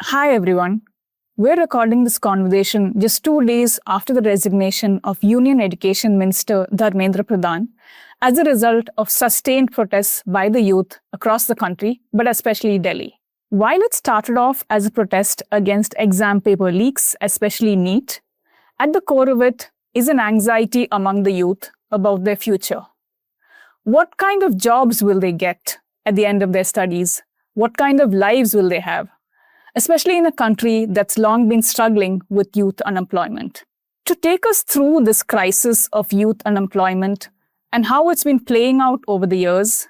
Hi everyone. We're recording this conversation just 2 days after the resignation of Union Education Minister Dharmendra Pradhan as a result of sustained protests by the youth across the country, but especially Delhi. While it started off as a protest against exam paper leaks, especially NEET, at the core of it is an anxiety among the youth about their future. What kind of jobs will they get at the end of their studies? What kind of lives will they have? Especially in a country that's long been struggling with youth unemployment. To take us through this crisis of youth unemployment and how it's been playing out over the years,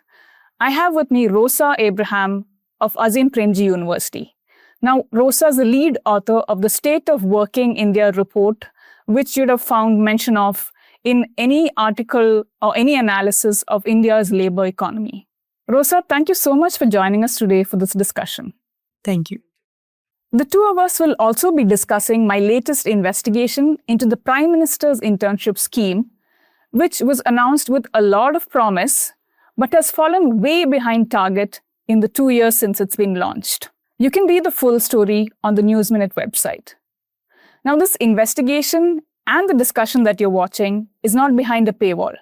I have with me Rosa Abraham of Azim Premji University. Now, Rosa is the lead author of the State of Working India report, which you'd have found mention of in any article or any analysis of India's labor economy. Rosa, thank you so much for joining us today for this discussion. Thank you. The two of us will also be discussing my latest investigation into the Prime Minister's internship scheme, which was announced with a lot of promise, but has fallen way behind target in the 2 years since it's been launched. You can read the full story on the News Minute website. Now, this investigation and the discussion that you're watching is not behind a paywall,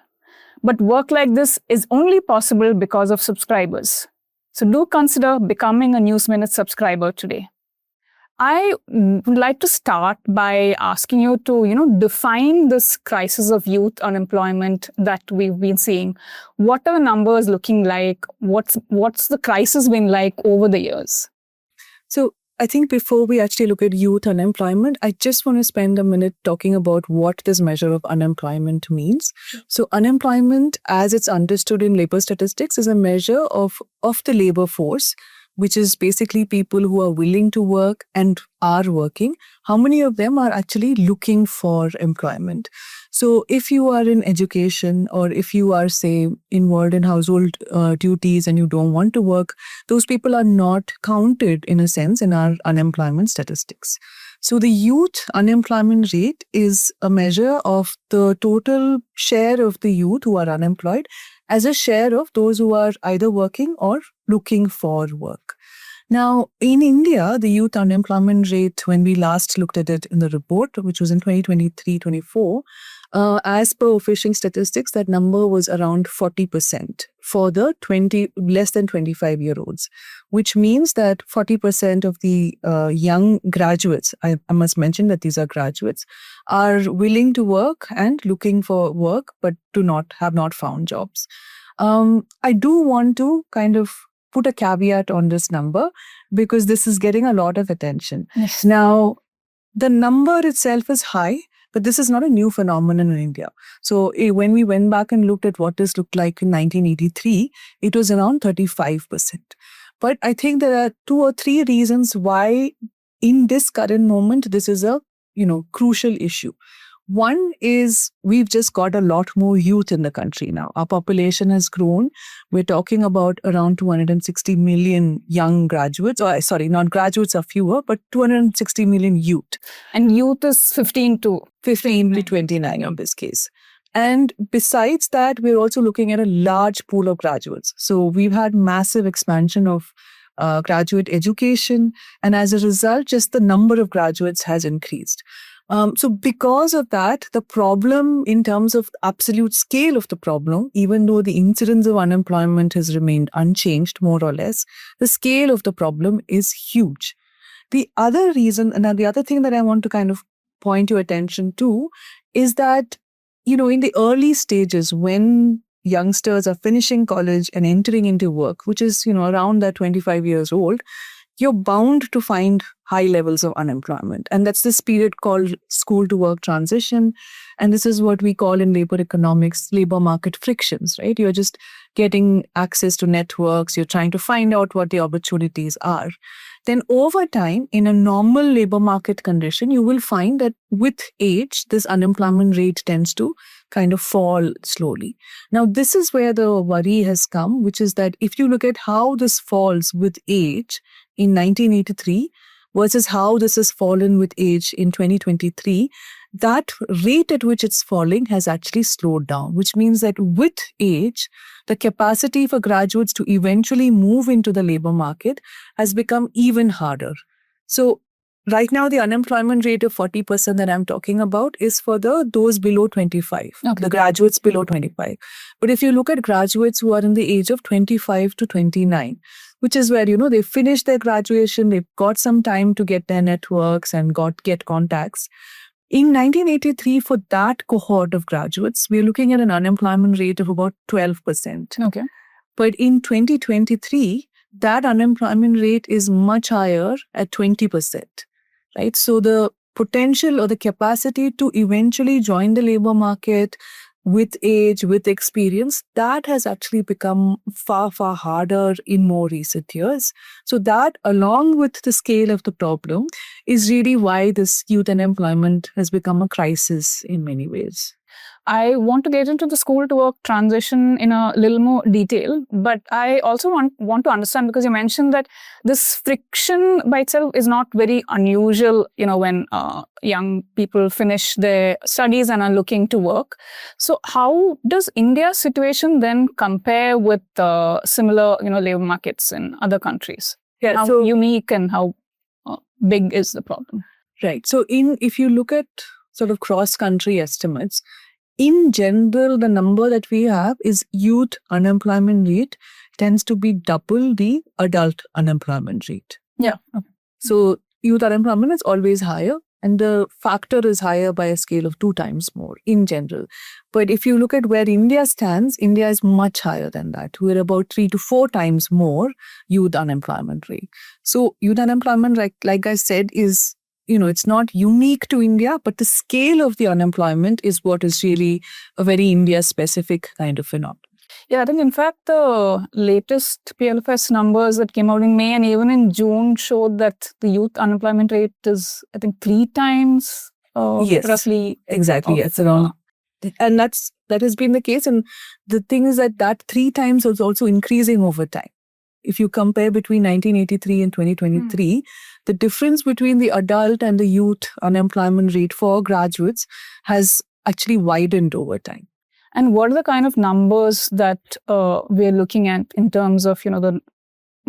but work like this is only possible because of subscribers. So do consider becoming a News Minute subscriber today. I would like to start by asking you to, define this crisis of youth unemployment that we've been seeing. What are the numbers looking like? What's the crisis been like over the years? So I think before we actually look at youth unemployment, I just want to spend a minute talking about what this measure of unemployment means. So unemployment, as it's understood in labor statistics, is a measure of the labor force, which is basically people who are willing to work and are working. How many of them are actually looking for employment? So if you are in education or if you are, say, involved in household duties and you don't want to work, those people are not counted, in a sense, in our unemployment statistics. So the youth unemployment rate is a measure of the total share of the youth who are unemployed as a share of those who are either working or looking for work. Now, in India, the youth unemployment rate, when we last looked at it in the report, which was in 2023-24, as per official statistics, that number was around 40% for the less than 25-year-olds, which means that 40% of the young graduates, I must mention that these are graduates, are willing to work and looking for work, but have not found jobs. I do want to kind of put a caveat on this number because this is getting a lot of attention. Yes. Now, the number itself is high, but this is not a new phenomenon in India. So when we went back and looked at what this looked like in 1983, it was around 35%. But I think there are 2 or 3 reasons why in this current moment, this is a crucial issue. One is we've just got a lot more youth in the country now. Our population has grown. We're talking about around 260 million young graduates. Not graduates are fewer, but 260 million youth. And youth is 15 to 29 in this case. And besides that, we're also looking at a large pool of graduates. So we've had massive expansion of graduate education. And as a result, just the number of graduates has increased. So because of that, the problem in terms of absolute scale of the problem, even though the incidence of unemployment has remained unchanged, more or less, the scale of the problem is huge. The other reason, and the other thing that I want to kind of point your attention to is that, in the early stages when youngsters are finishing college and entering into work, which is, around that 25 years old, you're bound to find high levels of unemployment. And that's this period called school to work transition. And this is what we call in labor economics, labor market frictions, right? You're just getting access to networks. You're trying to find out what the opportunities are. Then over time, in a normal labor market condition, you will find that with age, this unemployment rate tends to kind of fall slowly. Now, this is where the worry has come, which is that if you look at how this falls with age in 1983 versus how this has fallen with age in 2023, that rate at which it's falling has actually slowed down, which means that with age, the capacity for graduates to eventually move into the labor market has become even harder. So right now, the unemployment rate of 40% that I'm talking about is for those below 25, the graduates below 25. But if you look at graduates who are in the age of 25 to 29, which is where, they finished their graduation, they've got some time to get their networks and get contacts. In 1983, for that cohort of graduates, we're looking at an unemployment rate of about 12%. Okay. But in 2023, that unemployment rate is much higher at 20%, right? So the potential or the capacity to eventually join the labor market with age, with experience, that has actually become far, far harder in more recent years. So that, along with the scale of the problem, is really why this youth unemployment has become a crisis in many ways. I want to get into the school to work transition in a little more detail, but I also want to understand, because you mentioned that this friction by itself is not very unusual, when young people finish their studies and are looking to work. So how does India's situation then compare with similar, labor markets in other countries? Yeah, how unique and how big is the problem? Right. So if you look at sort of cross-country estimates, in general, the number that we have is youth unemployment rate tends to be double the adult unemployment rate. Yeah. Okay. So youth unemployment is always higher, and the factor is higher by a scale of 2 times more in general. But if you look at where India stands, India is much higher than that. We're about 3 to 4 times more youth unemployment rate. So youth unemployment, like I said, is it's not unique to India, but the scale of the unemployment is what is really a very India-specific kind of phenomenon. Yeah, I think in fact the latest PLFS numbers that came out in May and even in June showed that the youth unemployment rate is, I think, 3 times yes, roughly. Exactly. It's around. And that has been the case. And the thing is that 3 times is also increasing over time. If you compare between 1983 and 2023, the difference between the adult and the youth unemployment rate for graduates has actually widened over time. And what are the kind of numbers that we're looking at in terms of, the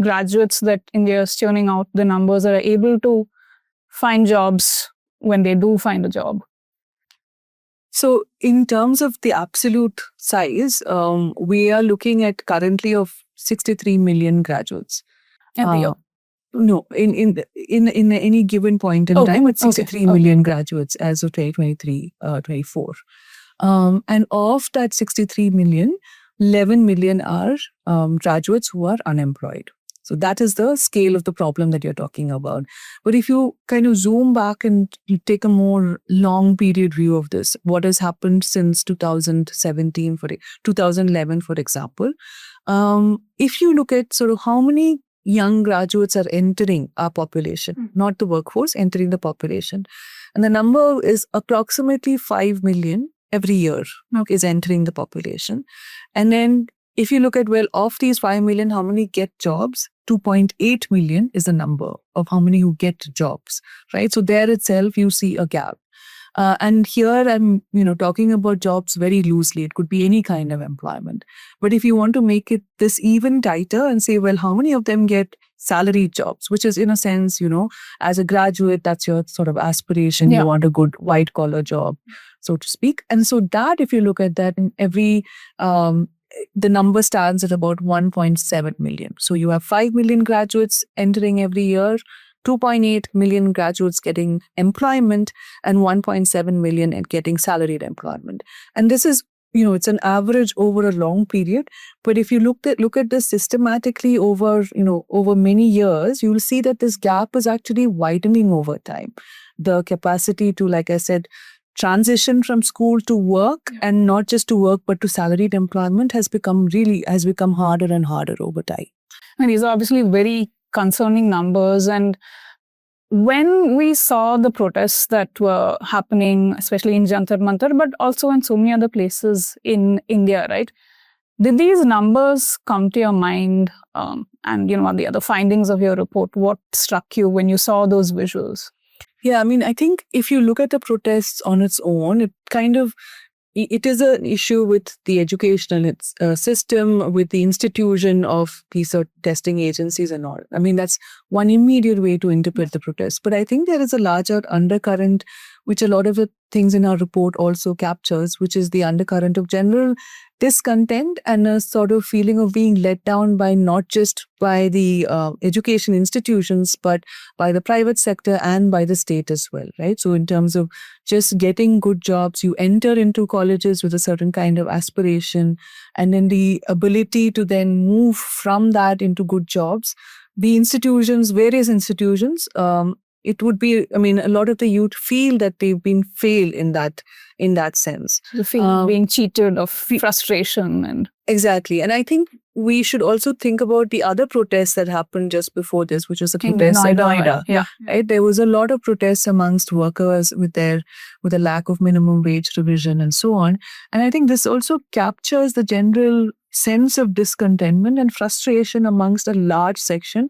graduates that India is churning out, the numbers that are able to find jobs when they do find a job? So in terms of the absolute size, we are looking at currently of 63 million graduates. Every year? No, in any given point in time, it's 63 million graduates as of 2023-24. And of that 63 million, 11 million are graduates who are unemployed. So that is the scale of the problem that you're talking about. But if you kind of zoom back and you take a more long period view of this, what has happened since 2017, 2011, for example, if you look at sort of how many young graduates are entering our population, not the workforce, entering the population, and the number is approximately 5 million every year is entering the population. And then if you look at, well, of these 5 million, how many get jobs? 2.8 million is the number of how many who get jobs, right? So there itself, you see a gap. And here I'm, talking about jobs very loosely. It could be any kind of employment. But if you want to make it this even tighter and say, well, how many of them get salaried jobs, which is in a sense, as a graduate, that's your sort of aspiration. Yeah. You want a good white collar job, so to speak. And so that, if you look at that in every, the number stands at about 1.7 million. So you have 5 million graduates entering every year, 2.8 million graduates getting employment, and 1.7 million and getting salaried employment. And this is, it's an average over a long period. But if you look at this systematically over many years, you'll see that this gap is actually widening over time. The capacity to, like I said, transition from school to work, and not just to work, but to salaried employment has become harder and harder over time. And these are obviously very concerning numbers. And when we saw the protests that were happening, especially in Jantar Mantar, but also in so many other places in India, right? Did these numbers come to your mind? And, the other findings of your report, what struck you when you saw those visuals? Yeah, I mean, I think if you look at the protests on its own, it kind of it is an issue with the educational system, with the institution of these testing agencies and all. I mean, that's one immediate way to interpret the protest. But I think there is a larger undercurrent, which a lot of the things in our report also captures, which is the undercurrent of general discontent and a sort of feeling of being let down by not just by the education institutions, but by the private sector and by the state as well, right? So in terms of just getting good jobs, you enter into colleges with a certain kind of aspiration, and then the ability to then move from that into good jobs. The institutions, various institutions, it would be, I mean, a lot of the youth feel that they've been failed in that sense. The feeling of being cheated, of frustration and... Exactly. And I think we should also think about the other protests that happened just before this, which was the protests in Noida. Yeah. Right? There was a lot of protests amongst workers with a lack of minimum wage revision and so on. And I think this also captures the general sense of discontentment and frustration amongst a large section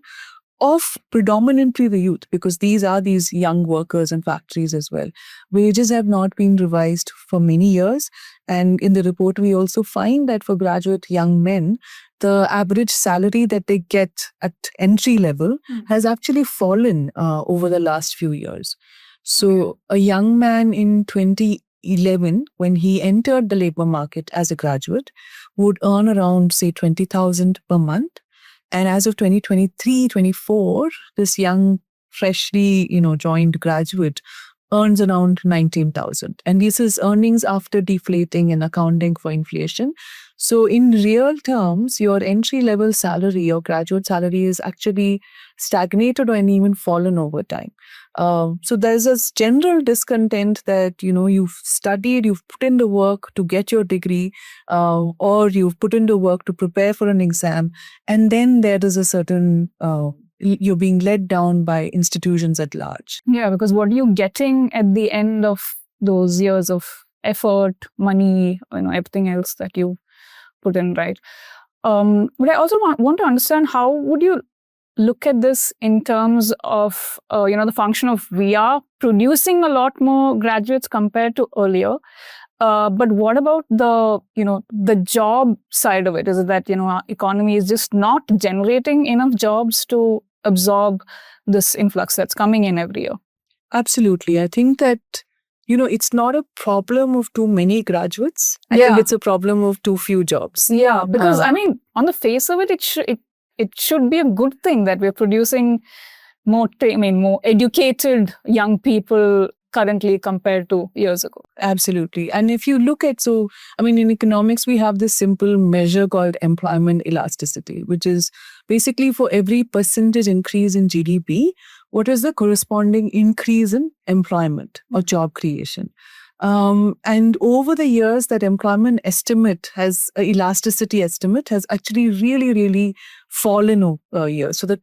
of predominantly the youth, because these are these young workers in factories as well. Wages have not been revised for many years. And in the report, we also find that for graduate young men, the average salary that they get at entry level has actually fallen over the last few years. So a young man in 2011, when he entered the labor market as a graduate, would earn around, say, 20,000 per month. And as of 2023-24, this young, freshly, joined graduate earns around 19,000. And this is earnings after deflating and accounting for inflation. So in real terms, your entry-level salary, your graduate salary is actually stagnated or even fallen over time. So there's this general discontent that, you've studied, you've put in the work to get your degree, or you've put in the work to prepare for an exam. And then there is a certain, you're being let down by institutions at large. Yeah, because what are you getting at the end of those years of effort, money, everything else that you put in, right? But I also want to understand, how would you look at this in terms of, the function of, we are producing a lot more graduates compared to earlier. But what about the job side of it? Is it that, our economy is just not generating enough jobs to absorb this influx that's coming in every year? Absolutely. I think that, it's not a problem of too many graduates. I think it's a problem of too few jobs. Yeah, because on the face of it, it should be a good thing that we're producing more educated young people currently compared to years ago. Absolutely. And if you look at, in economics, we have this simple measure called employment elasticity, which is basically for every percentage increase in GDP, what is the corresponding increase in employment or job creation? And over the years, that employment estimate elasticity estimate has actually really, really fallen over years. So that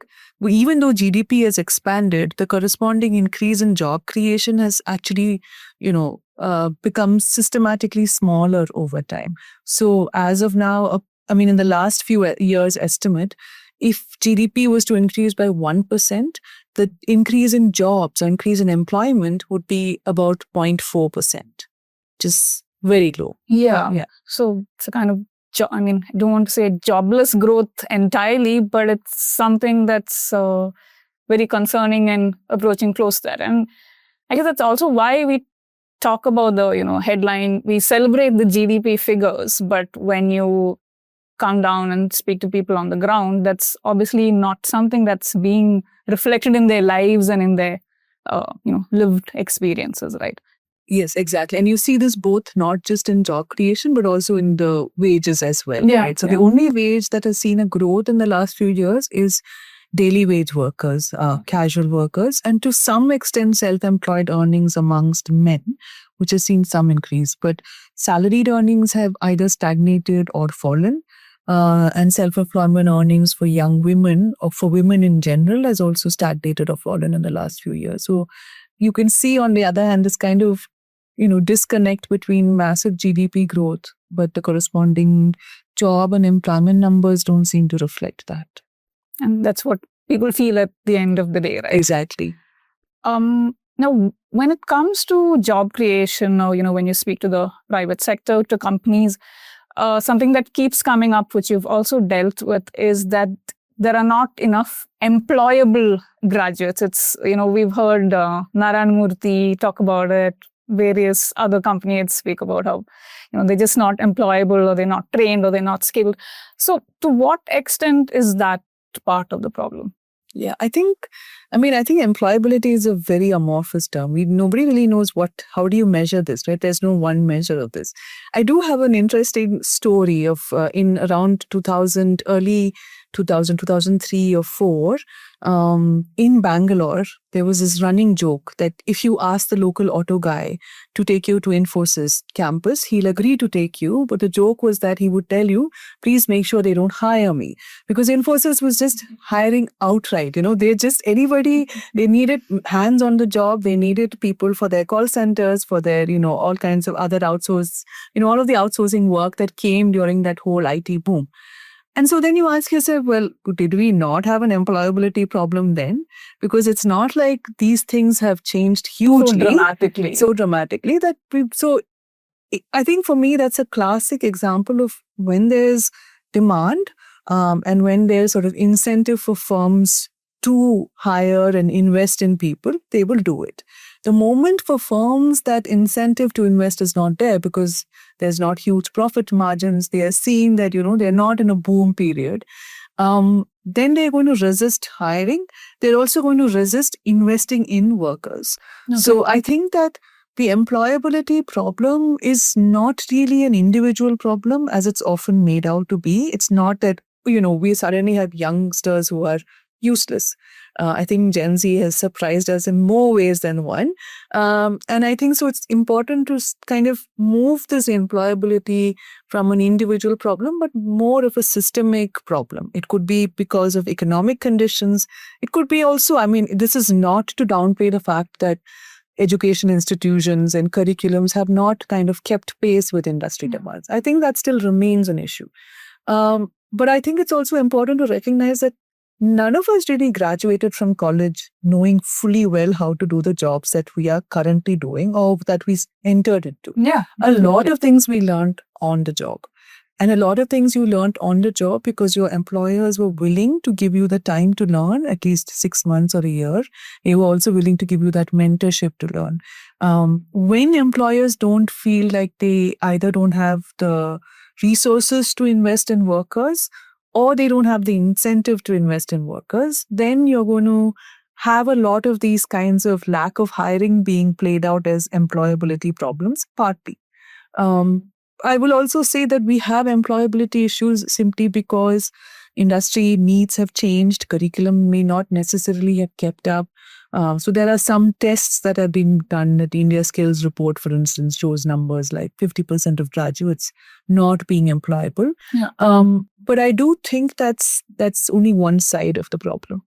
even though GDP has expanded, the corresponding increase in job creation has actually, become systematically smaller over time. So as of now, in the last few years estimate, if GDP was to increase by 1%, the increase in jobs or increase in employment would be about 0.4%, which is very low. Yeah. So it's a kind of, I don't want to say jobless growth entirely, but it's something that's very concerning and approaching close to that. And I guess that's also why we talk about the, headline. We celebrate the GDP figures, but when you come down and speak to people on the ground, that's obviously not something that's being reflected in their lives and in their, lived experiences, right? Yes, exactly. And you see this both not just in job creation, but also in the wages as well. Yeah, right? So the only wage that has seen a growth in the last few years is daily wage workers, casual workers, and to some extent self-employed earnings amongst men, which has seen some increase. But salaried earnings have either stagnated or fallen. And self-employment earnings for young women or for women in general has also stagnated or fallen in the last few years. So you can see, on the other hand, this kind of, disconnect between massive GDP growth, but the corresponding job and employment numbers don't seem to reflect that. And that's what people feel at the end of the day, right? Exactly. Now Now, when it comes to job creation, or when you speak to the private sector, to companies, something that keeps coming up, which you've also dealt with, is that there are not enough employable graduates. It's we've heard Narayan Murthy talk about it. Various other companies speak about how they're just not employable, or they're not trained, or they're not skilled. So, to what extent is that part of the problem? Yeah, I think employability is a very amorphous term. Nobody really knows how do you measure this, right? There's no one measure of this. I do have an interesting story of in around 2000, early 2000, 2003 or 4, in Bangalore, there was this running joke that if you ask the local auto guy to take you to Infosys campus, he'll agree to take you. But the joke was that he would tell you, please make sure they don't hire me. Because Infosys was just hiring outright. They just, anybody, they needed hands on the job. They needed people for their call centers, for their, all kinds of other outsource, all of the outsourcing work that came during that whole IT boom. And so then you ask yourself, well, did we not have an employability problem then? Because it's not like these things have changed hugely. So dramatically that I think for me, that's a classic example of when there's demand and when there's sort of incentive for firms to hire and invest in people, they will do it. The moment for firms that incentive to invest is not there because there's not huge profit margins, they are seeing that, they're not in a boom period, then they're going to resist hiring. They're also going to resist investing in workers. Okay. So I think that the employability problem is not really an individual problem as it's often made out to be. It's not that, we suddenly have youngsters who are useless. I think Gen Z has surprised us in more ways than one. And I think so it's important to kind of move this employability from an individual problem, but more of a systemic problem. It could be because of economic conditions. It could be also, this is not to downplay the fact that education institutions and curriculums have not kind of kept pace with industry demands. I think that still remains an issue. But I think it's also important to recognize that none of us really graduated from college knowing fully well how to do the jobs that we are currently doing or that we entered into. Yeah. A lot of things we learned on the job. And a lot of things you learned on the job because your employers were willing to give you the time to learn, at least 6 months or a year. They were also willing to give you that mentorship to learn. When employers don't feel like they either don't have the resources to invest in workers or they don't have the incentive to invest in workers, then you're going to have a lot of these kinds of lack of hiring being played out as employability problems, partly. I will also say that we have employability issues simply because industry needs have changed. Curriculum may not necessarily have kept up. So there are some tests that have been done. The India Skills Report, for instance, shows numbers like 50% of graduates not being employable. Yeah. But I do think that's only one side of the problem.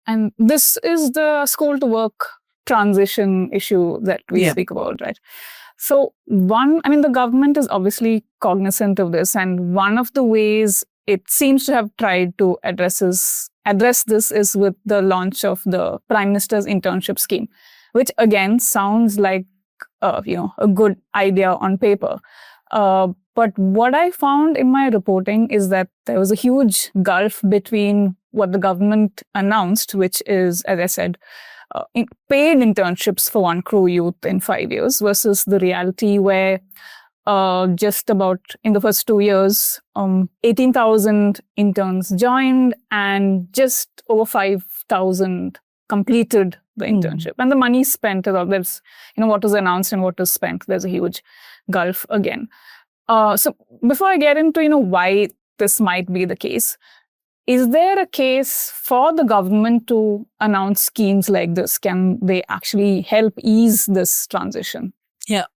And this is the school to work transition issue that we speak about, right? So the government is obviously cognizant of this, and one of the ways it seems to have tried to address this is with the launch of the Prime Minister's internship scheme, which again sounds like a good idea on paper. But what I found in my reporting is that there was a huge gulf between what the government announced, which is, as I said, paid internships for 1 crore youth in 5 years, versus the reality where just about in the first 2 years, 18,000 interns joined and just over 5,000 completed the internship. And the money spent, there's, what was announced and what was spent, there's a huge gulf again. So before I get into, why this might be the case, is there a case for the government to announce schemes like this? Can they actually help ease this transition? Yeah,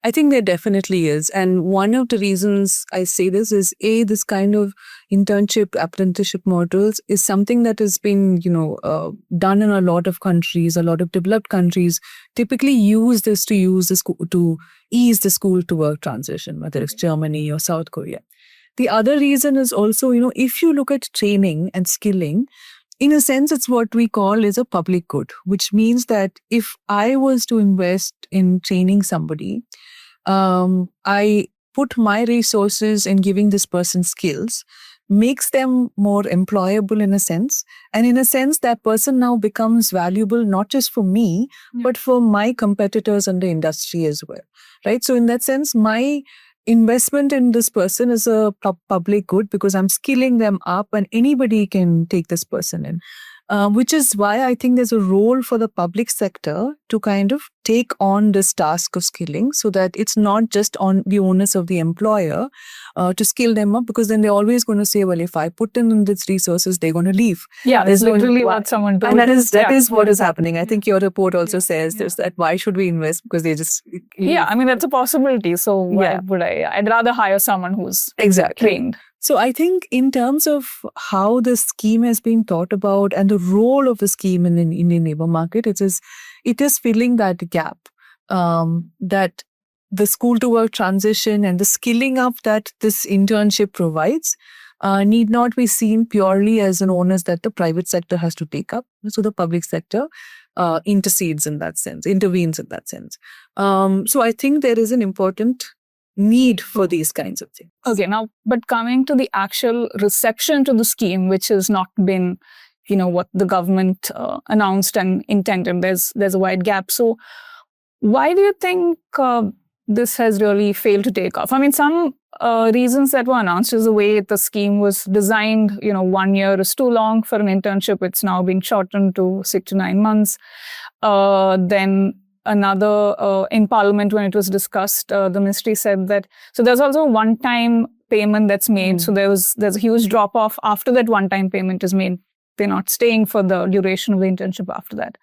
I think there definitely is. And one of the reasons I say this is, this kind of internship, apprenticeship models is something that has been, done in a lot of countries. A lot of developed countries typically use this to ease the school to work transition, whether it's Germany or South Korea. The other reason is also, if you look at training and skilling, in a sense, it's what we call is a public good, which means that if I was to invest in training somebody, I put my resources in giving this person skills, makes them more employable in a sense. And in a sense, that person now becomes valuable not just for me, but for my competitors in the industry as well. Right. So in that sense, my investment in this person is a public good because I'm skilling them up and anybody can take this person in. Which is why I think there's a role for the public sector to kind of take on this task of skilling so that it's not just on the onus of the employer to skill them up, because then they're always going to say, well, if I put in these resources, they're going to leave. Yeah, that's literally what someone told. And that is what is happening. I think your report also says this, that why should we invest? Because they just... Yeah, I mean, that's a possibility. So why would I? I'd rather hire someone who's trained. So I think in terms of how the scheme has been thought about and the role of the scheme in the Indian labor market, it is filling that gap, that the school to work transition and the skilling up that this internship provides need not be seen purely as an onus that the private sector has to take up. So the public sector intervenes in that sense. So I think there is an important need for these kinds of things. Okay, now, but coming to the actual reception to the scheme, which has not been, what the government announced and intended, there's a wide gap. So why do you think this has really failed to take off? I mean, some reasons that were announced is the way the scheme was designed. 1 year is too long for an internship. It's now being shortened to 6 to 9 months. Then another, in Parliament when it was discussed, the ministry said that, so there's also a one-time payment that's made. So there's a huge drop-off after that one-time payment is made. They're not staying for the duration of the internship after that.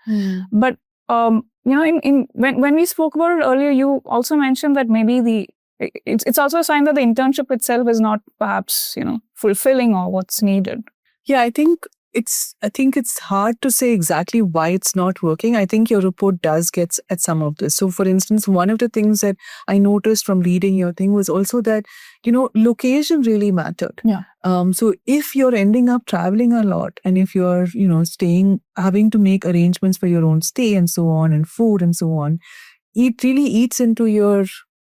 But, when we spoke about it earlier, you also mentioned that maybe it's also a sign that the internship itself is not perhaps, fulfilling or what's needed. Yeah, I think it's hard to say exactly why it's not working. I think your report does get at some of this. So for instance, one of the things that I noticed from reading your thing was also that, location really mattered. Yeah. So if you're ending up traveling a lot and if you're, staying, having to make arrangements for your own stay and so on and food and so on, it really eats into your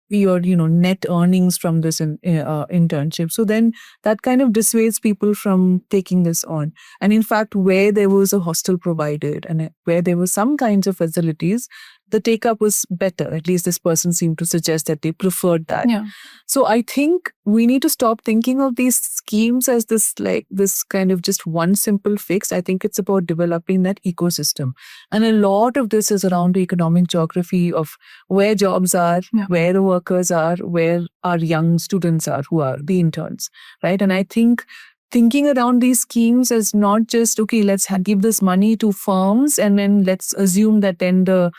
net earnings from this internship. So then that kind of dissuades people from taking this on. And in fact, where there was a hostel provided and where there were some kinds of facilities, the take-up was better. At least this person seemed to suggest that they preferred that. Yeah. So I think we need to stop thinking of these schemes as this kind of just one simple fix. I think it's about developing that ecosystem. And a lot of this is around the economic geography of where jobs are, where the workers are, where our young students are, who are the interns, right? And I think thinking around these schemes as not just, okay, let's give this money to firms and then let's assume that then the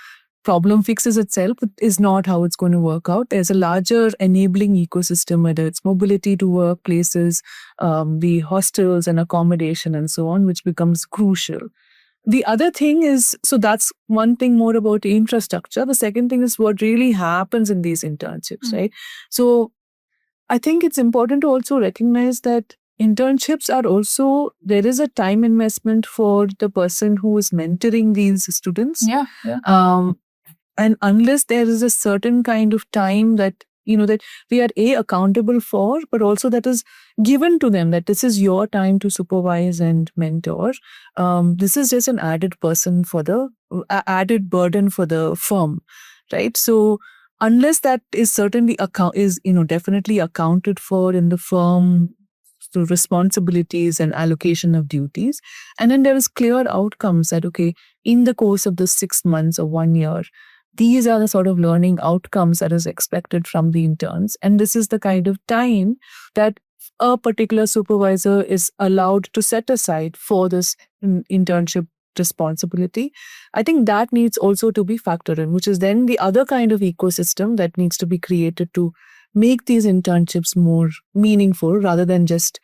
problem fixes itself is not how it's going to work out. There's a larger enabling ecosystem, whether it's mobility to workplaces, the hostels and accommodation and so on, which becomes crucial. The other thing is, so that's one thing more about the infrastructure. The second thing is what really happens in these internships, right? So I think it's important to also recognize that internships are also, there is a time investment for the person who is mentoring these students. And unless there is a certain kind of time that, that we are accountable for, but also that is given to them, that this is your time to supervise and mentor. This is just an added burden for the firm, right? So unless that is certainly definitely accounted for in the firm, so responsibilities and allocation of duties, and then there is clear outcomes that, okay, in the course of the 6 months or 1 year, these are the sort of learning outcomes that is expected from the interns. And this is the kind of time that a particular supervisor is allowed to set aside for this internship responsibility. I think that needs also to be factored in, which is then the other kind of ecosystem that needs to be created to make these internships more meaningful rather than just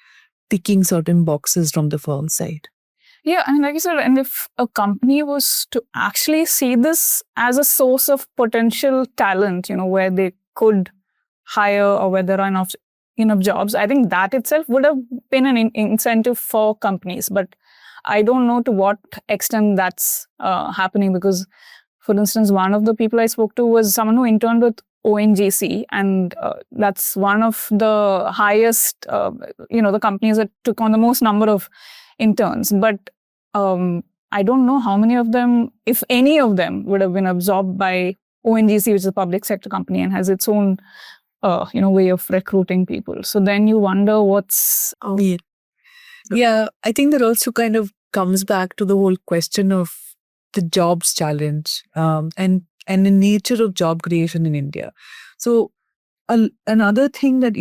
ticking certain boxes from the firm side. Yeah, and like you said, and if a company was to actually see this as a source of potential talent, where they could hire or where there are enough jobs, I think that itself would have been an incentive for companies. But I don't know to what extent that's happening, because, for instance, one of the people I spoke to was someone who interned with ONGC, and that's one of the highest, the companies that took on the most number of interns. But I don't know how many of them, if any of them, would have been absorbed by ONGC, which is a public sector company and has its own, way of recruiting people. So then you wonder what's... Yeah, I think that also kind of comes back to the whole question of the jobs challenge and the nature of job creation in India. So another thing that,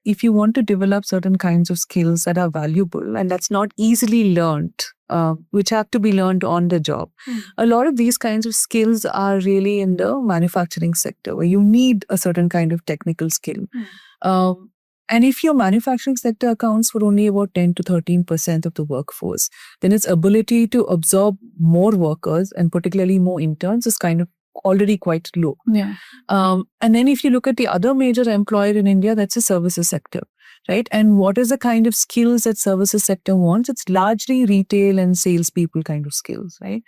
if you want to develop certain kinds of skills that are valuable and that's not easily learned, which have to be learned on the job, a lot of these kinds of skills are really in the manufacturing sector where you need a certain kind of technical skill. And if your manufacturing sector accounts for only about 10 to 13% of the workforce, then its ability to absorb more workers and particularly more interns is kind of already quite low. Yeah. And then if you look at the other major employer in India, that's the services sector, right? And what is the kind of skills that services sector wants? It's largely retail and salespeople kind of skills, right?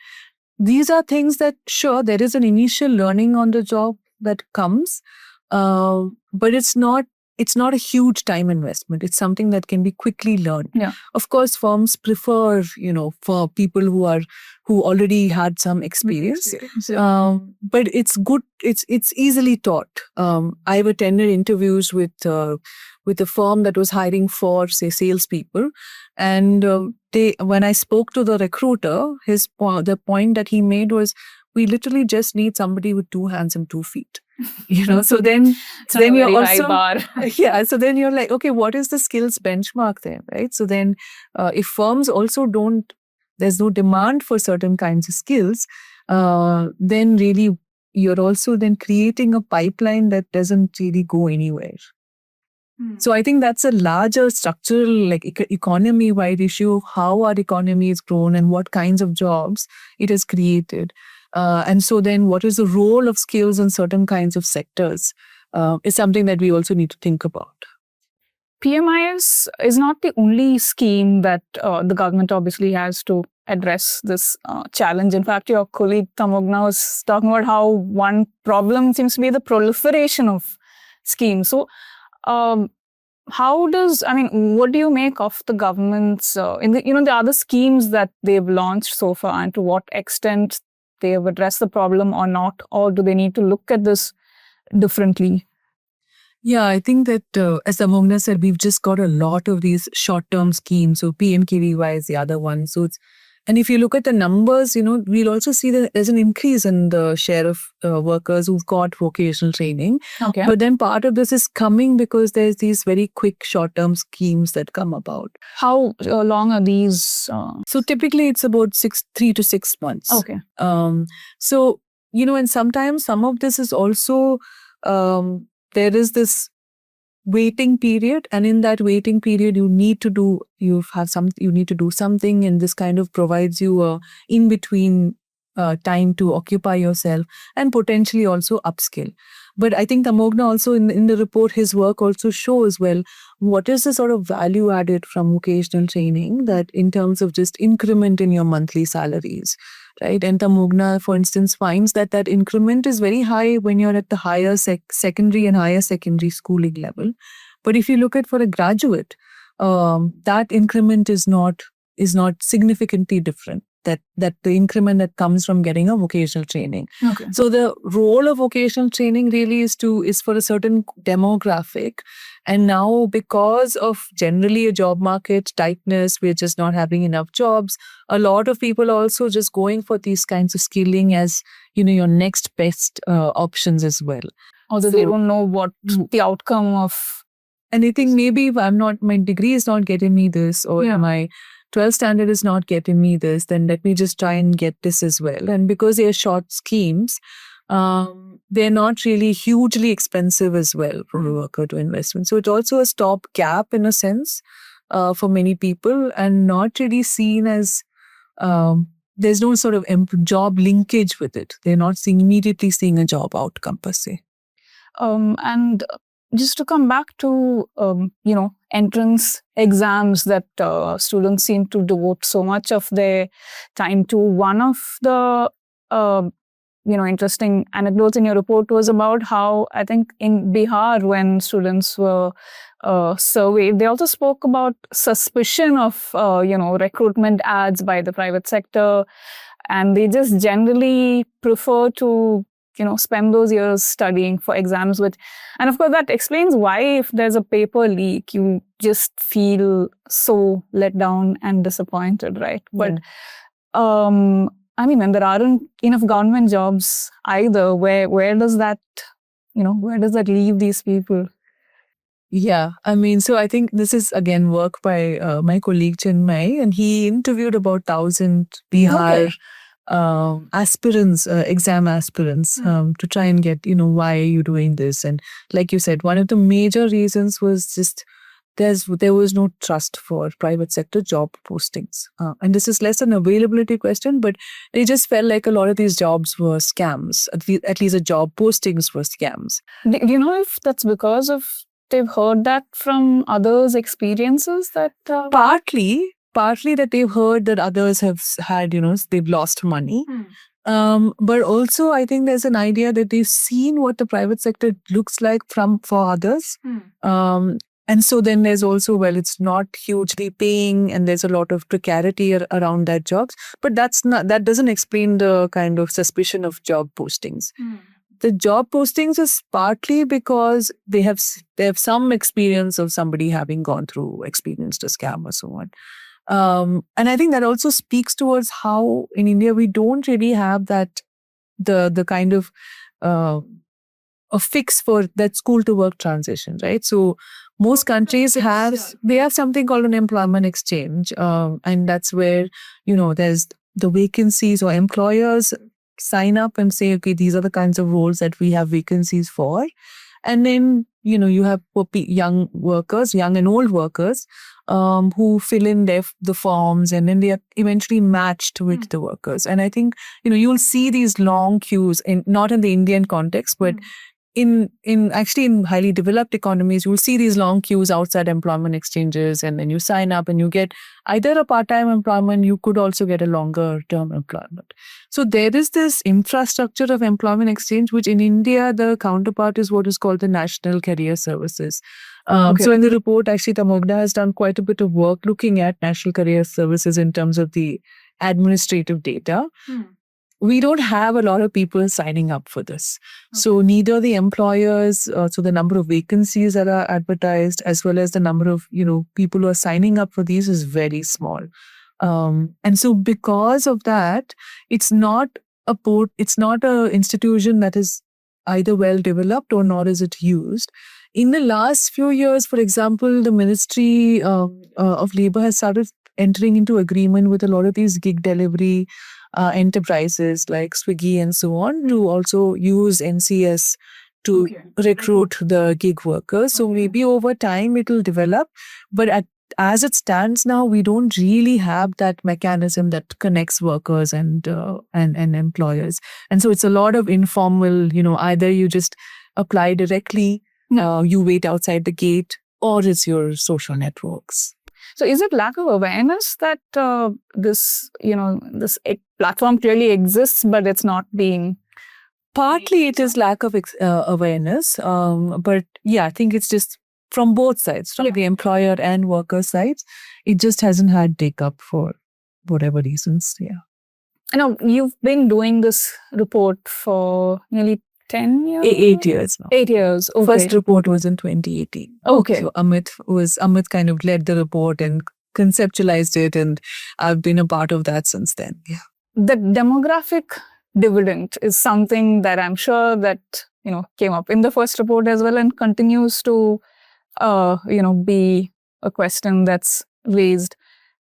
These are things that, sure, there is an initial learning on the job that comes, but it's not a huge time investment. It's something that can be quickly learned. Yeah. Of course, firms prefer, for people who already had some experience. But it's good. It's easily taught. I've attended interviews with a firm that was hiring for, say, salespeople, and when I spoke to the recruiter, the point that he made was, we literally just need somebody with 2 hands and 2 feet. So then you're also, yeah. So then you're like, okay, what is the skills benchmark there, right? So then, if firms also there's no demand for certain kinds of skills, then really you're also then creating a pipeline that doesn't really go anywhere. So I think that's a larger structural, economy-wide issue of how our economy is grown and what kinds of jobs it has created. And so then what is the role of skills in certain kinds of sectors is something that we also need to think about. PMIS is not the only scheme that the government obviously has to address this challenge. In fact, your colleague Tamogna was talking about how one problem seems to be the proliferation of schemes. So what do you make of the government's, the other schemes that they've launched so far, and to what extent they have addressed the problem or not, or do they need to look at this differently? Yeah, I think that, as Amogna said, we've just got a lot of these short-term schemes. So PMKVY is the other one. And if you look at the numbers, we'll also see that there's an increase in the share of workers who've got vocational training. Okay. But then part of this is coming because there's these very quick short-term schemes that come about. How long are these? So typically it's about 3 to 6 months. Okay. So, and sometimes some of this is also, there is this waiting period, and in that waiting period you need to do something, and this kind of provides you a in between time to occupy yourself and potentially also upskill. But I think Tamogna also in the report, his work also shows, well, what is the sort of value added from vocational training that in terms of just increment in your monthly salaries, right? And Tamogna, for instance, finds that increment is very high when you're at the higher secondary and higher secondary schooling level. But if you look at for a graduate, that increment is not significantly different. That the increment that comes from getting a vocational training. Okay. So the role of vocational training really is for a certain demographic. And now, because of generally a job market tightness, we're just not having enough jobs. A lot of people are also just going for these kinds of skilling as, your next best options as well. Although they don't know what the outcome of anything. Maybe if my degree is not getting me this, or my 12th standard is not getting me this, then let me just try and get this as well. And because they are short schemes, they're not really hugely expensive as well for a worker to invest in. So it's also a stopgap in a sense for many people, and not really seen as there's no sort of job linkage with it. They're not immediately seeing a job outcome per se. And just to come back to, entrance exams that students seem to devote so much of their time to. One of the interesting anecdotes in your report was about how, I think, in Bihar, when students were surveyed, they also spoke about suspicion of recruitment ads by the private sector, and they just generally prefer to spend those years studying for exams, and of course that explains why, if there's a paper leak, you just feel so let down and disappointed, right? But I mean, when there aren't enough government jobs either, where does that leave these people? Yeah, I mean, so I think this is again work by my colleague Chinmay, and he interviewed about 1,000 Bihar aspirants, exam aspirants, to try and get, why are you doing this? And like you said, one of the major reasons was just there was no trust for private sector job postings. And this is less an availability question, but they just felt like a lot of these jobs were scams. At least the job postings were scams. Do you know if that's because of they've heard that from others' experiences? That partly that they've heard that others have had, they've lost money. But also I think there's an idea that they've seen what the private sector looks like for others. And so then there's also, well, it's not hugely paying and there's a lot of precarity around that jobs. But that doesn't explain the kind of suspicion of job postings. The job postings is partly because they have some experience of somebody having gone through, experienced a scam or so on. And I think that also speaks towards how in India we don't really have that the kind of a fix for that school to work transition, right? So most countries have something called an employment exchange, and that's where there's the vacancies, or employers sign up and say, okay, these are the kinds of roles that we have vacancies for. And then, you have young and old workers, who fill in the forms, and then they are eventually matched with the workers. And I think, you'll see these long queues, not in the Indian context, but in highly developed economies, you'll see these long queues outside employment exchanges, and then you sign up and you get either a part-time employment, you could also get a longer term employment. So there is this infrastructure of employment exchange, which in India, the counterpart is what is called the National Career Services. So in the report, actually, Tamogna has done quite a bit of work looking at National Career Services in terms of the administrative data. We don't have a lot of people signing up for this. So neither the employers, so the number of vacancies that are advertised, as well as the number of, people who are signing up for these is very small. And so because of that, it's not a institution that is either well developed or nor is it used. In the last few years, for example, the Ministry of Labour has started entering into agreement with a lot of these gig delivery enterprises like Swiggy and so on to also use NCS to recruit the gig workers. So maybe over time it will develop, but as it stands now, we don't really have that mechanism that connects workers and employers. And so it's a lot of informal, either you just apply directly, you wait outside the gate, or it's your social networks. So is it lack of awareness that this platform clearly exists, but it's not being... Partly it is lack of awareness, but yeah, I think it's just from both sides, from the employer and worker sides. It just hasn't had take-up for whatever reasons, yeah. You've been doing this report for nearly 10 years? 8 years now. 8 years, okay. First report was in 2018. Okay. So Amit kind of led the report and conceptualized it, and I've been a part of that since then. Yeah. The demographic dividend is something that I'm sure that, came up in the first report as well, and continues to, be a question that's raised.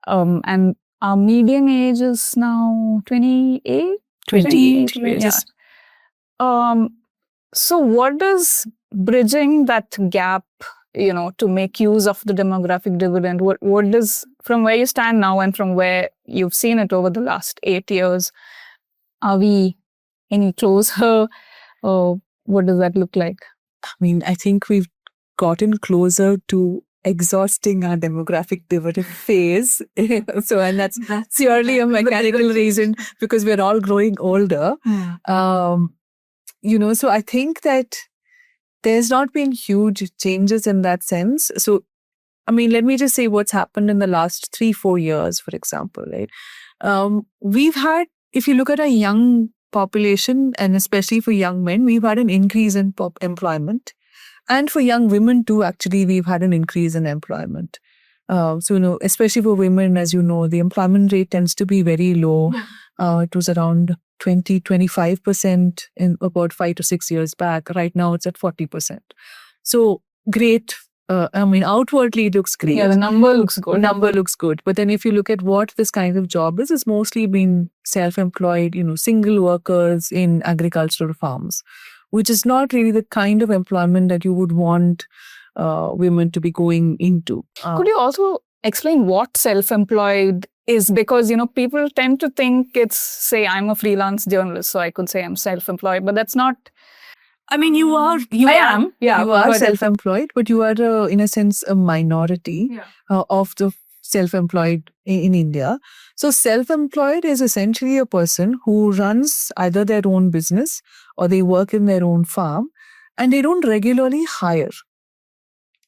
And our median age is now 28? 28, yes. So what does bridging that gap, to make use of the demographic dividend, what does, from where you stand now and from where you've seen it over the last 8 years, are we any closer, or what does that look like? I mean, I think we've gotten closer to exhausting our demographic dividend phase. So, and that's purely a mechanical reason because we're all growing older. So I think that there's not been huge changes in that sense. So, I mean, let me just say what's happened in the last 3-4 years, for example, right? We've had, if you look at a young population, and especially for young men, we've had an increase in employment. And for young women too, actually, we've had an increase in employment. So, especially for women, as you know, the employment rate tends to be very low. It was around 25% in about 5 to 6 years back. Right now, it's at 40%. So, great. Outwardly it looks great. Yeah, the number looks good. Number looks good. But then if you look at what this kind of job is, it's mostly been self-employed, single workers in agricultural farms, which is not really the kind of employment that you would want women to be going into. Could you also explain what self-employed is? Because, people tend to think it's, say, I'm a freelance journalist, so I could say I'm self-employed, but that's not. I mean, you are self-employed, but you are, in a sense, a minority of the self-employed in India. So self-employed is essentially a person who runs either their own business or they work in their own farm and they don't regularly hire.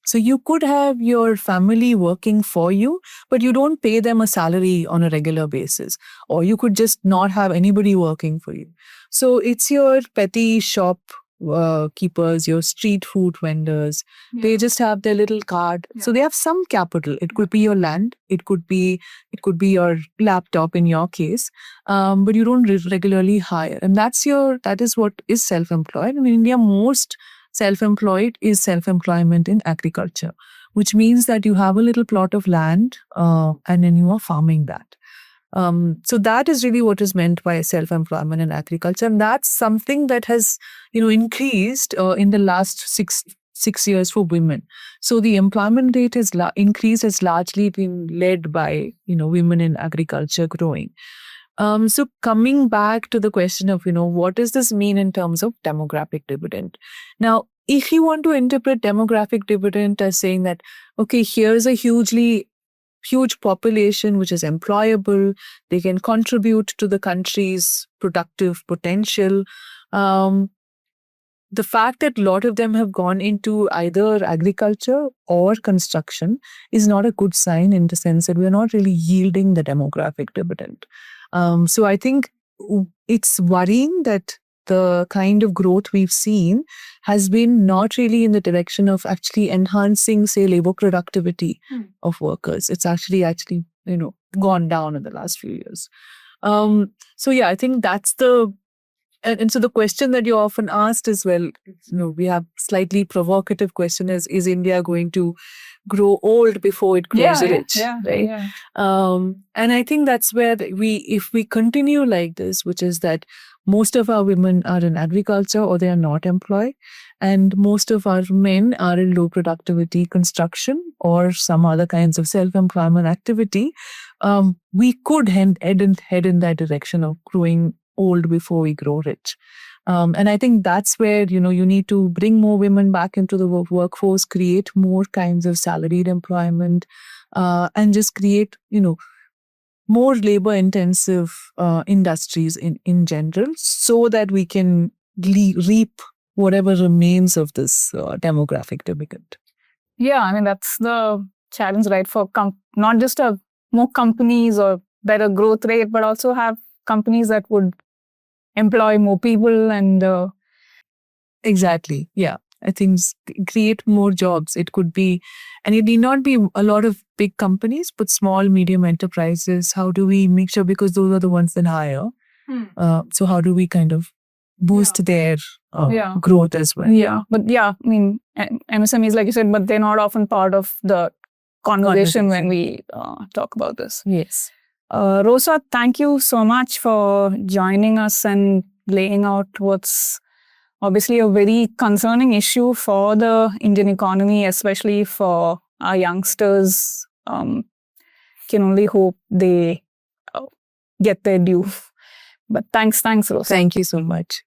So you could have your family working for you, but you don't pay them a salary on a regular basis. Or you could just not have anybody working for you. So it's your petty shop keepers, your street food vendors. They just have their little card. So they have some capital. It could be your land. It could be your laptop in your case. But you don't regularly hire. And that is what is self-employed. In India, most self-employed is self-employment in agriculture, which means that you have a little plot of land and then you are farming that. So that is really what is meant by self-employment in agriculture. And that's something that has, increased in the last six years for women. So the employment rate increase has largely been led by, women in agriculture growing. So coming back to the question of, what does this mean in terms of demographic dividend? Now, if you want to interpret demographic dividend as saying that, okay, here's a huge population which is employable, they can contribute to the country's productive potential. The fact that a lot of them have gone into either agriculture or construction is not a good sign in the sense that we're not really yielding the demographic dividend. So I think it's worrying that the kind of growth we've seen has been not really in the direction of actually enhancing, say, labor productivity of workers. It's actually, gone down in the last few years. So yeah, I think that's and so the question that you often asked as well, we have slightly provocative question is India going to grow old before it grows rich? Right? Yeah. And I think that's where if we continue like this, which is that most of our women are in agriculture or they are not employed, and most of our men are in low productivity construction or some other kinds of self-employment activity, we could head in that direction of growing old before we grow rich. And I think that's where, you need to bring more women back into the workforce, create more kinds of salaried employment, and just create, more labor-intensive industries in general so that we can reap whatever remains of this demographic dividend. Yeah, I mean, that's the challenge, right? For not just more companies or better growth rate, but also have companies that would employ more people and... Exactly, yeah. I think create more jobs. It could be, and it need not be a lot of big companies, but small, medium enterprises. How do we make sure, because those are the ones that hire. So how do we kind of boost their growth as well? Yeah, but I mean, MSMEs, like you said, but they're not often part of the conversation when we talk about this. Yes. Rosa, thank you so much for joining us and laying out what's obviously a very concerning issue for the Indian economy, especially for our youngsters. Can only hope they get their due. But thanks, Rosa. Thank you so much.